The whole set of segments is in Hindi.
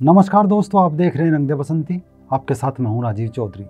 नमस्कार दोस्तों, आप देख रहे हैं रंग दे बसंती। आपके साथ मैं हूं राजीव चौधरी।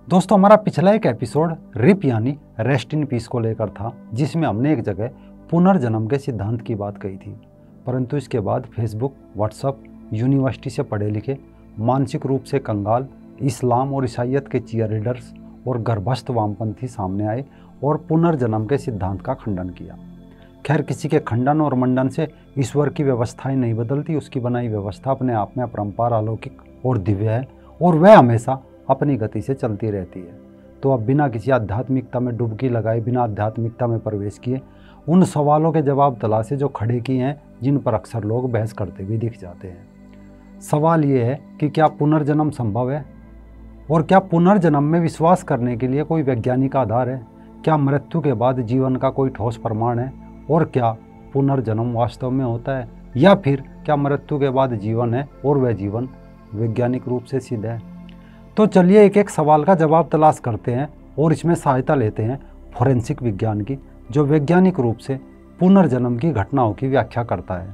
दोस्तों, हमारा पिछला एक एपिसोड रिप यानी रेस्ट इन पीस को लेकर था, जिसमें हमने एक जगह पुनर्जन्म के सिद्धांत की बात कही थी। परंतु इसके बाद फेसबुक, व्हाट्सएप, यूनिवर्सिटी से पढ़े लिखे, मानसिक रूप से कंगाल, इस्लाम और ईसाइयत के चीयर लीडर्स और गर्भस्थ वामपंथी सामने आए और पुनर्जन्म के सिद्धांत का खंडन किया। खैर, किसी के खंडन और मंडन से ईश्वर की व्यवस्थाएं नहीं बदलती। उसकी बनाई व्यवस्था अपने आप में अपरंपार, अलौकिक और दिव्य है और वह हमेशा अपनी गति से चलती रहती है। तो अब बिना किसी आध्यात्मिकता में डुबकी लगाए, बिना आध्यात्मिकता में प्रवेश किए, उन सवालों के जवाब तलाशे जो खड़े किए हैं, जिन पर अक्सर लोग बहस करते भी दिख जाते हैं। सवाल ये है कि क्या पुनर्जन्म संभव है, और क्या पुनर्जन्म में विश्वास करने के लिए कोई वैज्ञानिक आधार है? क्या मृत्यु के बाद जीवन का कोई ठोस प्रमाण है? और क्या पुनर्जन्म वास्तव में होता है, या फिर क्या मृत्यु के बाद जीवन है और वह जीवन वैज्ञानिक रूप से सिद्ध है? तो चलिए एक एक सवाल का जवाब तलाश करते हैं और इसमें सहायता लेते हैं फोरेंसिक विज्ञान की, जो वैज्ञानिक रूप से पुनर्जन्म की घटनाओं की व्याख्या करता है।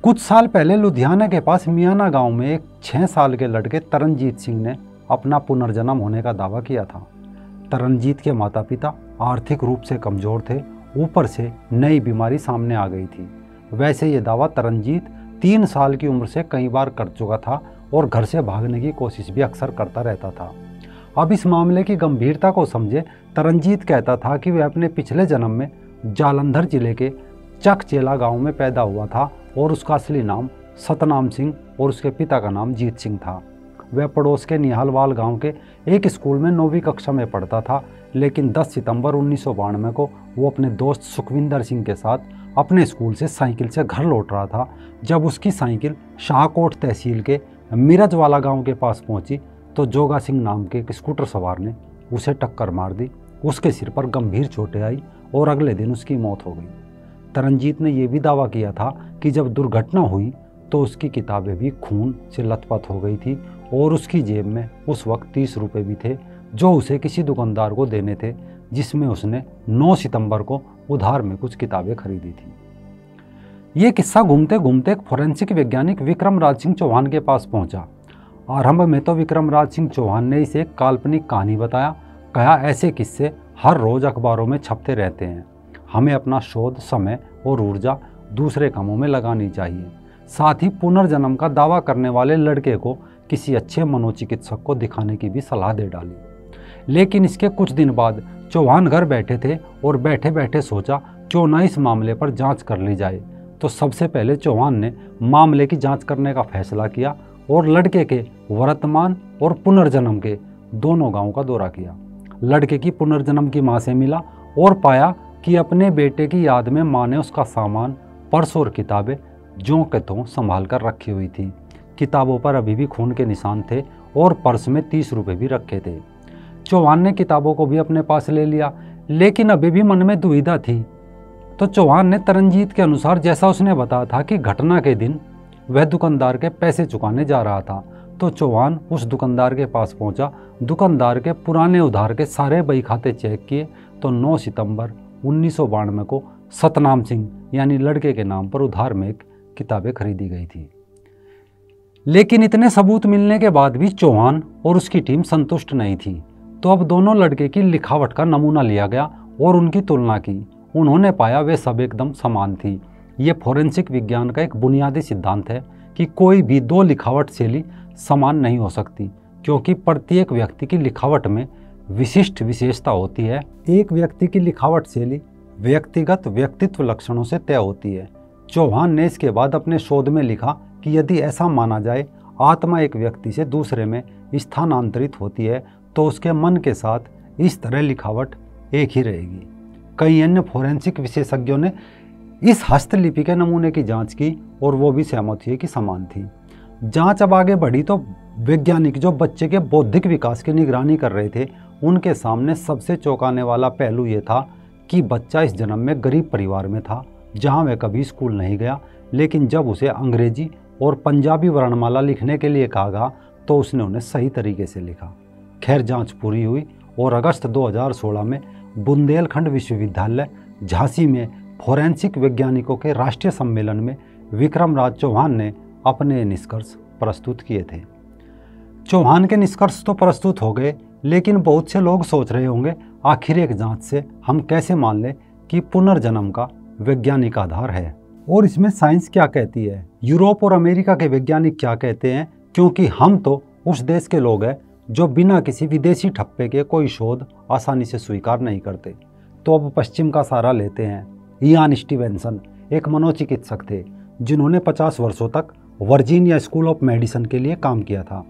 कुछ साल पहले लुधियाना के पास मियाना गांव में एक 6 साल के लड़के तरनजीत सिंह ने अपना पुनर्जन्म होने का दावा किया था। तरनजीत के माता पिता आर्थिक रूप से कमजोर थे, ऊपर से नई बीमारी सामने आ गई थी। वैसे ये दावा तरनजीत 3 साल की उम्र से कई बार कर चुका था और घर से भागने की कोशिश भी अक्सर करता रहता था। अब इस मामले की गंभीरता को समझे तरनजीत कहता था कि वह अपने पिछले जन्म में जालंधर जिले के चकचेला गांव में पैदा हुआ था और उसका असली नाम सतनाम सिंह और उसके पिता का नाम जीत सिंह था। वह पड़ोस के निहालवाल गांव के एक स्कूल में 9वीं कक्षा में पढ़ता था, लेकिन 10 सितंबर 1992 को वो अपने दोस्त सुखविंदर सिंह के साथ अपने स्कूल से साइकिल से घर लौट रहा था। जब उसकी साइकिल शाहकोट तहसील के मिरजवाला गांव के पास पहुंची तो जोगा सिंह नाम के एक स्कूटर सवार ने उसे टक्कर मार दी। उसके सिर पर गंभीर चोटें आई और अगले दिन उसकी मौत हो गई। तरनजीत ने यह भी दावा किया था कि जब दुर्घटना हुई तो उसकी किताबें भी खून से लथपथ हो गई थी और उसकी जेब में उस वक्त 30 रुपये भी थे, जो उसे किसी दुकानदार को देने थे, जिसमें उसने 9 सितंबर को उधार में कुछ किताबें खरीदी थी। ये किस्सा घूमते घूमते एक फोरेंसिक वैज्ञानिक विक्रम राज सिंह चौहान के पास पहुंचा। आरंभ में तो विक्रम राज सिंह चौहान ने इसे एक काल्पनिक कहानी बताया। कहा, ऐसे किस्से हर रोज अखबारों में छपते रहते हैं, हमें अपना शोध, समय और ऊर्जा दूसरे कामों में लगानी चाहिए। साथ ही पुनर्जन्म का दावा करने वाले लड़के को किसी अच्छे मनोचिकित्सक को दिखाने की भी सलाह दे डाली। लेकिन इसके कुछ दिन बाद चौहान घर बैठे थे और बैठे बैठे सोचा, क्यों ना इस मामले पर जांच कर ली जाए। तो सबसे पहले चौहान ने मामले की जांच करने का फैसला किया और लड़के के वर्तमान और पुनर्जन्म के दोनों गांवों का दौरा किया। लड़के की पुनर्जन्म की मां से मिला और पाया कि अपने बेटे की याद में मां ने उसका सामान, पर्स और किताबें ज्यों के त्यों संभाल कर रखी हुई थी। किताबों पर अभी भी खून के निशान थे और पर्स में 30 रुपये भी रखे थे। चौहान ने किताबों को भी अपने पास ले लिया, लेकिन अभी भी मन में दुविधा थी। तो चौहान ने तरनजीत के अनुसार, जैसा उसने बताया था कि घटना के दिन वह दुकानदार के पैसे चुकाने जा रहा था, तो चौहान उस दुकानदार के पास पहुंचा। दुकानदार के पुराने उधार के सारे बही खाते चेक किए तो 9 सितंबर 1992 को सतनाम सिंह यानी लड़के के नाम पर उधार में किताबें खरीदी गई थी। लेकिन इतने सबूत मिलने के बाद भी चौहान और उसकी टीम संतुष्ट नहीं थी। तो अब दोनों लड़के की लिखावट का नमूना लिया गया और उनकी तुलना की। उन्होंने पाया वे सब एकदम समान थी। ये फोरेंसिक विज्ञान का एक बुनियादी सिद्धांत है कि कोई भी 2 लिखावट शैली समान नहीं हो सकती, क्योंकि प्रत्येक व्यक्ति की लिखावट में विशिष्ट विशेषता होती है। एक व्यक्ति की लिखावट शैली व्यक्तिगत व्यक्तित्व लक्षणों से तय होती है। चौहान ने इसके बाद अपने शोध में लिखा कि यदि ऐसा माना जाए आत्मा एक व्यक्ति से दूसरे में स्थानांतरित होती है तो उसके मन के साथ इस तरह लिखावट एक ही रहेगी। कई अन्य फोरेंसिक विशेषज्ञों ने इस हस्तलिपि के नमूने की जांच की और वो भी सहमत हुए कि समान थी। जांच अब आगे बढ़ी तो वैज्ञानिक जो बच्चे के बौद्धिक विकास की निगरानी कर रहे थे, उनके सामने सबसे चौंकाने वाला पहलू ये था कि बच्चा इस जन्म में गरीब परिवार में था, जहां वह कभी स्कूल नहीं गया। लेकिन जब उसे अंग्रेजी और पंजाबी वर्णमाला लिखने के लिए कहा गया तो उसने उन्हें सही तरीके से लिखा। खैर, जांच पूरी हुई और अगस्त 2016 में बुंदेलखंड विश्वविद्यालय झांसी में फोरेंसिक वैज्ञानिकों के राष्ट्रीय सम्मेलन में विक्रम राज चौहान ने अपने निष्कर्ष प्रस्तुत किए थे। चौहान के निष्कर्ष तो प्रस्तुत हो गए, लेकिन बहुत से लोग सोच रहे होंगे आखिर एक जांच से हम कैसे मान लें कि पुनर्जन्म का वैज्ञानिक आधार है, और इसमें साइंस क्या कहती है, यूरोप और अमेरिका के वैज्ञानिक क्या कहते हैं, क्योंकि हम तो उस देश के लोग हैं जो बिना किसी विदेशी ठप्पे के कोई शोध आसानी से स्वीकार नहीं करते। तो अब पश्चिम का सहारा लेते हैं। इयान स्टीवेंसन एक मनोचिकित्सक थे जिन्होंने 50 वर्षों तक वर्जीनिया स्कूल ऑफ मेडिसिन के लिए काम किया था।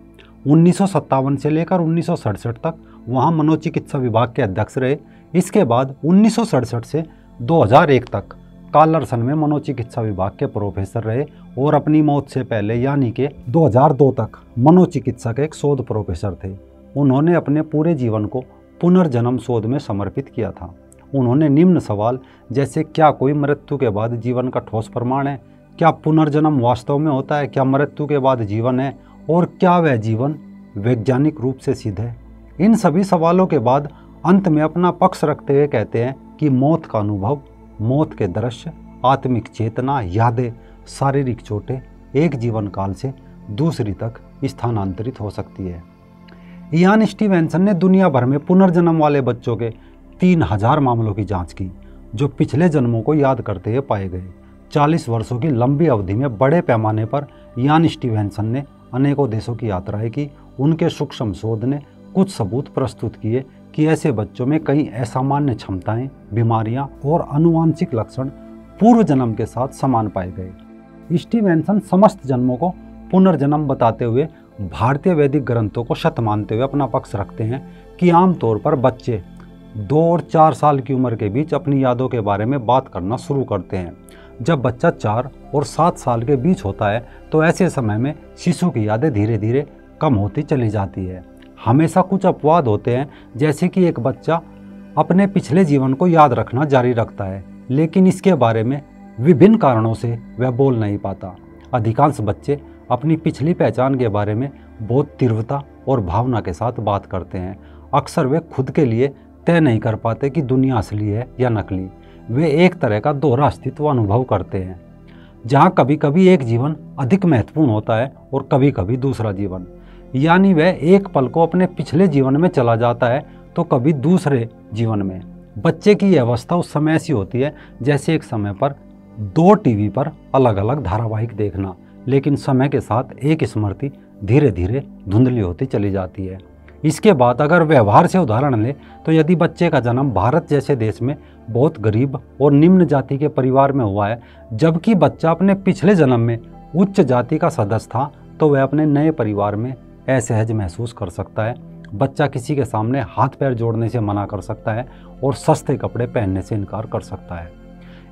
1957 से लेकर 1967 तक वहाँ मनोचिकित्सा विभाग के अध्यक्ष रहे। इसके बाद 1967 से 2001 तक कार्लसन में मनोचिकित्सा विभाग के प्रोफेसर रहे और अपनी मौत से पहले यानी कि 2002 तक मनोचिकित्सा के एक शोध प्रोफेसर थे। उन्होंने अपने पूरे जीवन को पुनर्जन्म शोध में समर्पित किया था। उन्होंने निम्न सवाल जैसे क्या कोई मृत्यु के बाद जीवन का ठोस प्रमाण है, क्या पुनर्जन्म वास्तव में होता है, क्या मृत्यु के बाद जीवन है, और क्या वह जीवन वैज्ञानिक रूप से सिद्ध है, इन सभी सवालों के बाद अंत में अपना पक्ष रखते हुए कहते हैं कि मौत का अनुभव, मौत के दृश्य, आत्मिक चेतना, यादें, शारीरिक चोटें एक जीवन काल से दूसरी तक स्थानांतरित हो सकती है। इयान स्टीवेंसन ने दुनिया भर में पुनर्जन्म वाले बच्चों के 3000 मामलों की जांच की जो पिछले जन्मों को याद करते हुए पाए गए। 40 वर्षों की लंबी अवधि में बड़े पैमाने पर इयान स्टीवेंसन ने अनेकों देशों की यात्राएं की। उनके सूक्ष्म शोध ने कुछ सबूत प्रस्तुत किए कि ऐसे बच्चों में कई असामान्य क्षमताएं, बीमारियां और आनुवांशिक लक्षण पूर्व जन्म के साथ समान पाए गए। स्टीवेंसन समस्त जन्मों को पुनर्जन्म बताते हुए भारतीय वैदिक ग्रंथों को सत्य मानते हुए अपना पक्ष रखते हैं कि आमतौर पर बच्चे 2 और 4 साल की उम्र के बीच अपनी यादों के बारे में बात करना शुरू करते हैं। जब बच्चा 4 और 7 साल के बीच होता है तो ऐसे समय में शिशु की यादें धीरे धीरे कम होती चली जाती है। हमेशा कुछ अपवाद होते हैं, जैसे कि एक बच्चा अपने पिछले जीवन को याद रखना जारी रखता है, लेकिन इसके बारे में विभिन्न कारणों से वह बोल नहीं पाता। अधिकांश बच्चे अपनी पिछली पहचान के बारे में बहुत तीव्रता और भावना के साथ बात करते हैं। अक्सर वे खुद के लिए तय नहीं कर पाते कि दुनिया असली है या नकली। वे एक तरह का दोहरा अस्तित्व अनुभव करते हैं, जहाँ कभी कभी एक जीवन अधिक महत्वपूर्ण होता है और कभी कभी दूसरा जीवन। यानी वह एक पल को अपने पिछले जीवन में चला जाता है तो कभी दूसरे जीवन में। बच्चे की यह अवस्था उस समय ऐसी होती है जैसे एक समय पर 2 टीवी पर अलग अलग धारावाहिक देखना, लेकिन समय के साथ एक स्मृति धीरे धीरे धुंधली होती चली जाती है। इसके बाद अगर व्यवहार से उदाहरण लें तो यदि बच्चे का जन्म भारत जैसे देश में बहुत गरीब और निम्न जाति के परिवार में हुआ है, जबकि बच्चा अपने पिछले जन्म में उच्च जाति का सदस्य था, तो वह अपने नए परिवार में असहज महसूस कर सकता है। बच्चा किसी के सामने हाथ पैर जोड़ने से मना कर सकता है और सस्ते कपड़े पहनने से इनकार कर सकता है।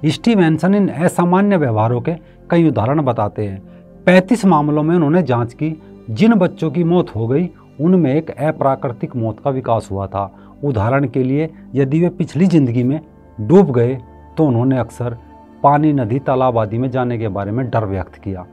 स्टीवेंसन इन असामान्य व्यवहारों के कई उदाहरण बताते हैं। 35 मामलों में उन्होंने जांच की। जिन बच्चों की मौत हो गई उनमें एक अप्राकृतिक मौत का विकास हुआ था। उदाहरण के लिए यदि वे पिछली जिंदगी में डूब गए तो उन्होंने अक्सर पानी, नदी, तालाब आदि में जाने के बारे में डर व्यक्त किया।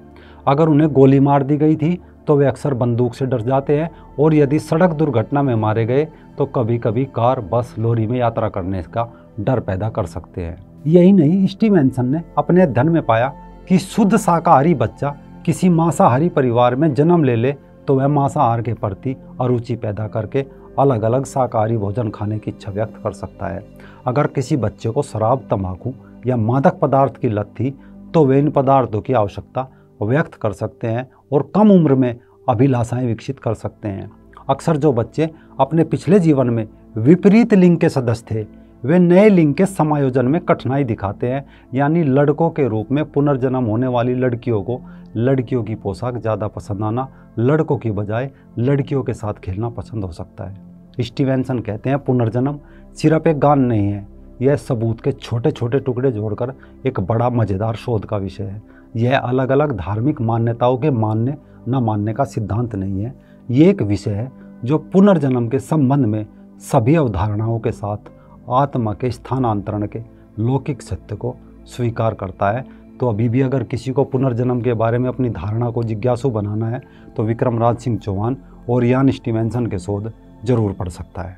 अगर उन्हें गोली मार दी गई थी तो वे अक्सर बंदूक से डर जाते हैं, और यदि सड़क दुर्घटना में मारे गए तो कभी कभी कार, बस, लॉरी में यात्रा करने का डर पैदा कर सकते हैं। यही नहीं, स्टीवेंसन ने अपने अध्ययन में पाया कि शुद्ध शाकाहारी बच्चा किसी मांसाहारी परिवार में जन्म ले तो वह मांसाहार के प्रति अरुचि पैदा करके अलग अलग शाकाहारी भोजन खाने की इच्छा व्यक्त कर सकता है। अगर किसी बच्चे को शराब, तंबाकू या मादक पदार्थ की लत थी तो वे इन पदार्थों की आवश्यकता व्यक्त कर सकते हैं और कम उम्र में अभिलाषाएं विकसित कर सकते हैं। अक्सर जो बच्चे अपने पिछले जीवन में विपरीत लिंग के सदस्य थे, वे नए लिंग के समायोजन में कठिनाई दिखाते हैं। यानी लड़कों के रूप में पुनर्जन्म होने वाली लड़कियों को लड़कियों की पोशाक ज़्यादा पसंद आना, लड़कों की बजाय लड़कियों के साथ खेलना पसंद हो सकता है। स्टीवेंसन कहते हैं पुनर्जन्म सिर्फ एक गान नहीं है, यह सबूत के छोटे छोटे टुकड़े जोड़कर एक बड़ा मज़ेदार शोध का विषय है। यह अलग अलग धार्मिक मान्यताओं के मानने न मानने का सिद्धांत नहीं है। ये एक विषय है जो पुनर्जन्म के संबंध में सभी अवधारणाओं के साथ आत्मा के स्थानांतरण के लौकिक सत्य को स्वीकार करता है। तो अभी भी अगर किसी को पुनर्जन्म के बारे में अपनी धारणा को जिज्ञासु बनाना है तो विक्रमराज सिंह चौहान और इयान स्टीवेंसन के शोध जरूर पढ़ सकता है।